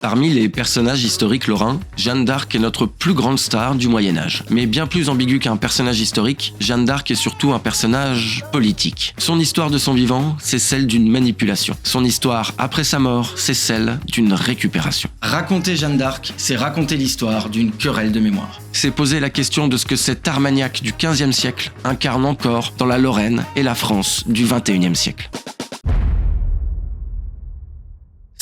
Parmi les personnages historiques lorrains, Jeanne d'Arc est notre plus grande star du Moyen-Âge. Mais bien plus ambigu qu'un personnage historique, Jeanne d'Arc est surtout un personnage politique. Son histoire de son vivant, c'est celle d'une manipulation. Son histoire après sa mort, c'est celle d'une récupération. Raconter Jeanne d'Arc, c'est raconter l'histoire d'une querelle de mémoire. C'est poser la question de ce que cet Armagnac du XVe siècle incarne encore dans la Lorraine et la France du XXIe siècle.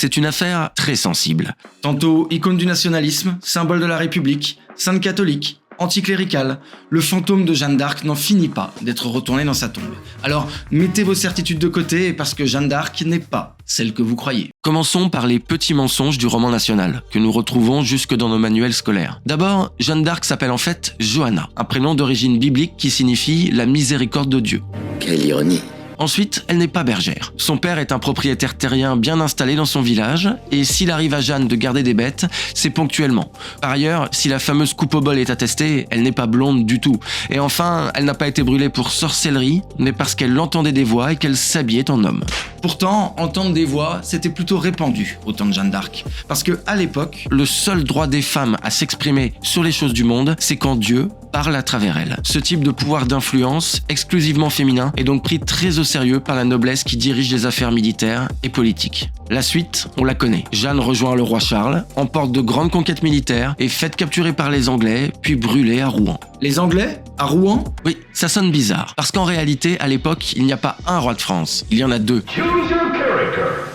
C'est une affaire très sensible. Tantôt icône du nationalisme, symbole de la République, sainte catholique, anticléricale, le fantôme de Jeanne d'Arc n'en finit pas d'être retourné dans sa tombe. Alors mettez vos certitudes de côté parce que Jeanne d'Arc n'est pas celle que vous croyez. Commençons par les petits mensonges du roman national, que nous retrouvons jusque dans nos manuels scolaires. D'abord, Jeanne d'Arc s'appelle en fait Johanna, un prénom d'origine biblique qui signifie la miséricorde de Dieu. Quelle ironie! Ensuite, elle n'est pas bergère. Son père est un propriétaire terrien bien installé dans son village, et s'il arrive à Jeanne de garder des bêtes, c'est ponctuellement. Par ailleurs, si la fameuse coupe au bol est attestée, elle n'est pas blonde du tout. Et enfin, elle n'a pas été brûlée pour sorcellerie, mais parce qu'elle entendait des voix et qu'elle s'habillait en homme. Pourtant, entendre des voix, c'était plutôt répandu au temps de Jeanne d'Arc. Parce que à l'époque, le seul droit des femmes à s'exprimer sur les choses du monde, c'est quand Dieu parle à travers elles. Ce type de pouvoir d'influence, exclusivement féminin, est donc pris très au sérieux par la noblesse qui dirige les affaires militaires et politiques. La suite, on la connaît. Jeanne rejoint le roi Charles, emporte de grandes conquêtes militaires, est faite capturer par les Anglais, puis brûlée à Rouen. Les Anglais? À Rouen? Oui, ça sonne bizarre. Parce qu'en réalité, à l'époque, il n'y a pas un roi de France, il y en a deux.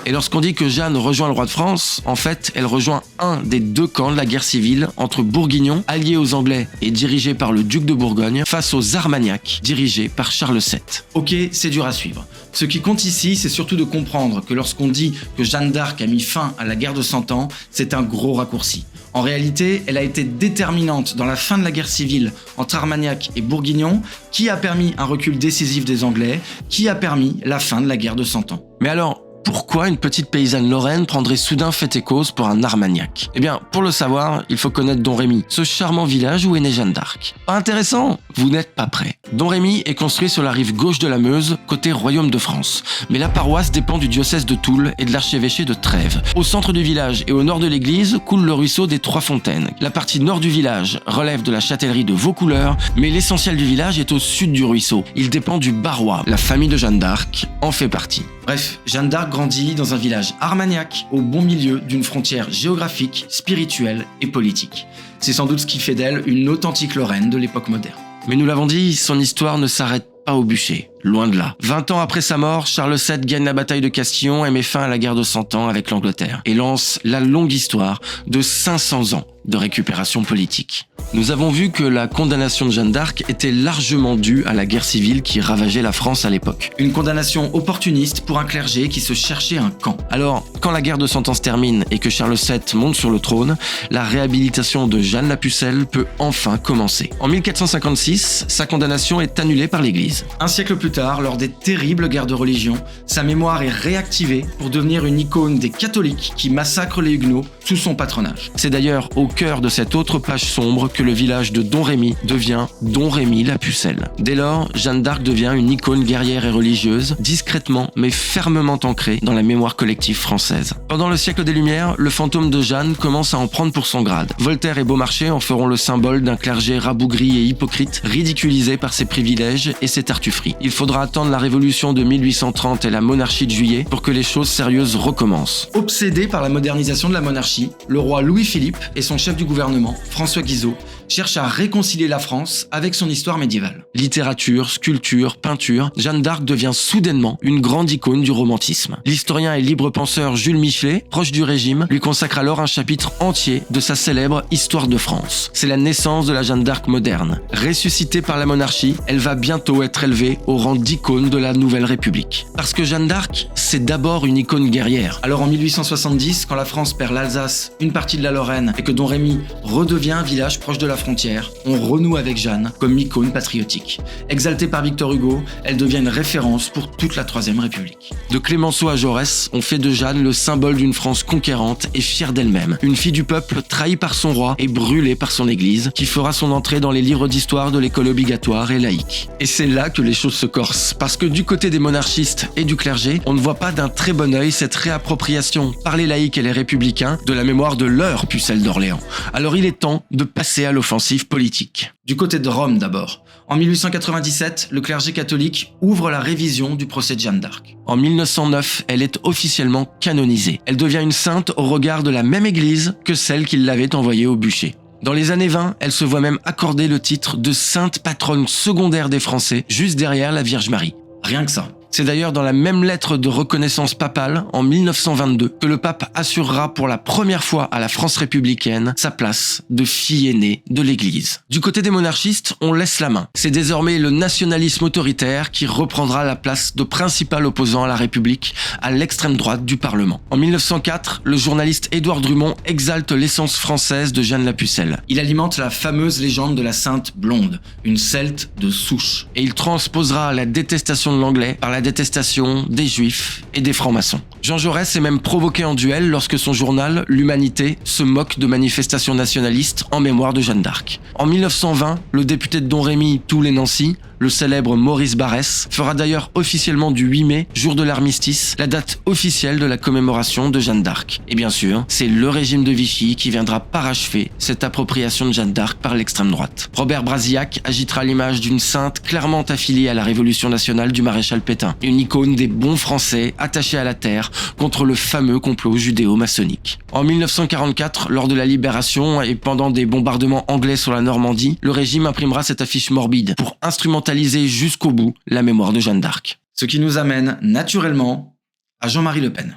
Et lorsqu'on dit que Jeanne rejoint le roi de France, en fait, elle rejoint un des deux camps de la guerre civile entre Bourguignons, alliés aux Anglais et dirigés par le duc de Bourgogne, face aux Armagnacs, dirigés par Charles VII. Ok, c'est dur à suivre. Ce qui compte ici, c'est surtout de comprendre que lorsqu'on dit que Jeanne d'Arc a mis fin à la guerre de 100 ans, c'est un gros raccourci. En réalité, elle a été déterminante dans la fin de la guerre civile entre Armagnacs et Bourguignons, qui a permis un recul décisif des Anglais, qui a permis la fin de la guerre de 100 ans. Mais alors, pourquoi une petite paysanne lorraine prendrait soudain fait et cause pour un Armagnac? Eh bien, pour le savoir, il faut connaître Domrémy, ce charmant village où est née Jeanne d'Arc. Pas intéressant? Vous n'êtes pas prêts. Domrémy est construit sur la rive gauche de la Meuse, côté Royaume de France. Mais la paroisse dépend du diocèse de Toul et de l'archevêché de Trèves. Au centre du village et au nord de l'église coule le ruisseau des Trois Fontaines. La partie nord du village relève de la châtellerie de Vaucouleurs, mais l'essentiel du village est au sud du ruisseau. Il dépend du Barrois. La famille de Jeanne d'Arc en fait partie. Bref, Jeanne d'Arc grandit dans un village armagnac, au bon milieu d'une frontière géographique, spirituelle et politique. C'est sans doute ce qui fait d'elle une authentique Lorraine de l'époque moderne. Mais nous l'avons dit, son histoire ne s'arrête pas au bûcher, loin de là. 20 ans après sa mort, Charles VII gagne la bataille de Castillon et met fin à la guerre de 100 ans avec l'Angleterre, et lance la longue histoire de 500 ans de récupération politique. Nous avons vu que la condamnation de Jeanne d'Arc était largement due à la guerre civile qui ravageait la France à l'époque. Une condamnation opportuniste pour un clergé qui se cherchait un camp. Alors, quand la guerre de 100 ans se termine et que Charles VII monte sur le trône, la réhabilitation de Jeanne la Pucelle peut enfin commencer. En 1456, sa condamnation est annulée par l'Église. Un siècle plus tard, lors des terribles guerres de religion, sa mémoire est réactivée pour devenir une icône des catholiques qui massacrent les Huguenots sous son patronage. C'est d'ailleurs au cœur de cette autre page sombre que le village de Domrémy devient Domrémy la Pucelle. Dès lors, Jeanne d'Arc devient une icône guerrière et religieuse, discrètement mais fermement ancrée dans la mémoire collective française. Pendant le siècle des Lumières, le fantôme de Jeanne commence à en prendre pour son grade. Voltaire et Beaumarchais en feront le symbole d'un clergé rabougri et hypocrite, ridiculisé par ses privilèges et ses tartufferies. Il faudra attendre la Révolution de 1830 et la monarchie de Juillet pour que les choses sérieuses recommencent. Obsédé par la modernisation de la monarchie, le roi Louis-Philippe et son chef du gouvernement, François Guizot, cherchent à réconcilier la France avec son histoire médiévale. Littérature, sculpture, peinture, Jeanne d'Arc devient soudainement une grande icône du romantisme. L'historien et libre penseur Jules Michelet, proche du régime, lui consacre alors un chapitre entier de sa célèbre Histoire de France. C'est la naissance de la Jeanne d'Arc moderne. Ressuscitée par la monarchie, elle va bientôt être élevée au rang d'icône de la Nouvelle République. Parce que Jeanne d'Arc, c'est d'abord une icône guerrière. Alors en 1870, quand la France perd l'Alsace, une partie de la Lorraine, et que Domrémy redevient un village proche proche de la frontière, on renoue avec Jeanne comme icône patriotique. Exaltée par Victor Hugo, elle devient une référence pour toute la Troisième République. De Clémenceau à Jaurès, on fait de Jeanne le symbole d'une France conquérante et fière d'elle-même. Une fille du peuple trahie par son roi et brûlée par son église, qui fera son entrée dans les livres d'histoire de l'école obligatoire et laïque. Et c'est là que les choses se corsent, parce que du côté des monarchistes et du clergé, on ne voit pas d'un très bon œil cette réappropriation par les laïcs et les républicains de la mémoire de leur Pucelle d'Orléans. Alors il est temps de passer à l'offensive politique. Du côté de Rome d'abord. En 1897, le clergé catholique ouvre la révision du procès de Jeanne d'Arc. En 1909, elle est officiellement canonisée. Elle devient une sainte au regard de la même église que celle qui l'avait envoyée au bûcher. Dans les années 20, elle se voit même accorder le titre de sainte patronne secondaire des Français, juste derrière la Vierge Marie. Rien que ça. C'est d'ailleurs dans la même lettre de reconnaissance papale, en 1922, que le pape assurera pour la première fois à la France républicaine sa place de fille aînée de l'Église. Du côté des monarchistes, on laisse la main. C'est désormais le nationalisme autoritaire qui reprendra la place de principal opposant à la République à l'extrême droite du Parlement. En 1904, le journaliste Édouard Drumont exalte l'essence française de Jeanne la Pucelle. Il alimente la fameuse légende de la sainte blonde, une celte de souche. Et il transposera la détestation de l'anglais par la détestation des juifs et des francs-maçons. Jean Jaurès est même provoqué en duel lorsque son journal, L'Humanité, se moque de manifestations nationalistes en mémoire de Jeanne d'Arc. En 1920, le député de Domrémy, Toul-et-Nancy, le célèbre Maurice Barrès, fera d'ailleurs officiellement du 8 mai, jour de l'armistice, la date officielle de la commémoration de Jeanne d'Arc. Et bien sûr, c'est le régime de Vichy qui viendra parachever cette appropriation de Jeanne d'Arc par l'extrême droite. Robert Brasillac agitera l'image d'une sainte clairement affiliée à la Révolution nationale du maréchal Pétain, une icône des bons Français attachés à la terre contre le fameux complot judéo-maçonnique. En 1944, lors de la Libération et pendant des bombardements anglais sur la Normandie, le régime imprimera cette affiche morbide pour instrumentaliser jusqu'au bout la mémoire de Jeanne d'Arc. Ce qui nous amène naturellement à Jean-Marie Le Pen.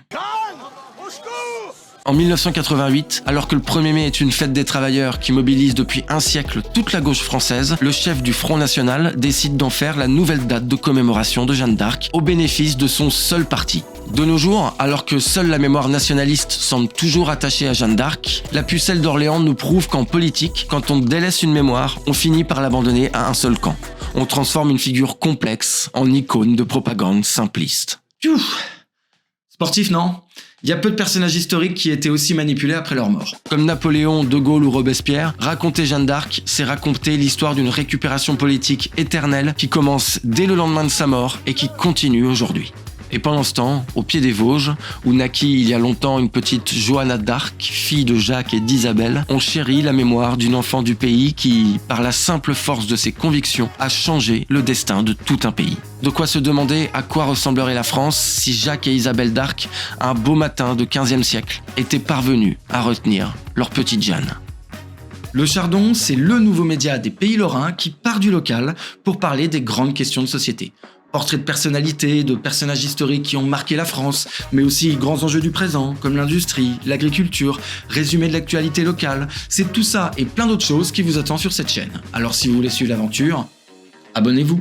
En 1988, alors que le 1er mai est une fête des travailleurs qui mobilise depuis un siècle toute la gauche française, le chef du Front National décide d'en faire la nouvelle date de commémoration de Jeanne d'Arc au bénéfice de son seul parti. De nos jours, alors que seule la mémoire nationaliste semble toujours attachée à Jeanne d'Arc, la Pucelle d'Orléans nous prouve qu'en politique, quand on délaisse une mémoire, on finit par l'abandonner à un seul camp. On transforme une figure complexe en icône de propagande simpliste. Sportif, non ? Il y a peu de personnages historiques qui étaient aussi manipulés après leur mort. Comme Napoléon, De Gaulle ou Robespierre, raconter Jeanne d'Arc, c'est raconter l'histoire d'une récupération politique éternelle qui commence dès le lendemain de sa mort et qui continue aujourd'hui. Et pendant ce temps, au pied des Vosges, où naquit il y a longtemps une petite Johanna d'Arc, fille de Jacques et d'Isabelle, on chérit la mémoire d'une enfant du pays qui, par la simple force de ses convictions, a changé le destin de tout un pays. De quoi se demander à quoi ressemblerait la France si Jacques et Isabelle d'Arc, un beau matin de 15e siècle, étaient parvenus à retenir leur petite Jeanne. Le Chardon, c'est le nouveau média des Pays Lorrains qui part du local pour parler des grandes questions de société. Portraits de personnalités, de personnages historiques qui ont marqué la France, mais aussi grands enjeux du présent, comme l'industrie, l'agriculture, résumé de l'actualité locale. C'est tout ça et plein d'autres choses qui vous attend sur cette chaîne. Alors si vous voulez suivre l'aventure, abonnez-vous.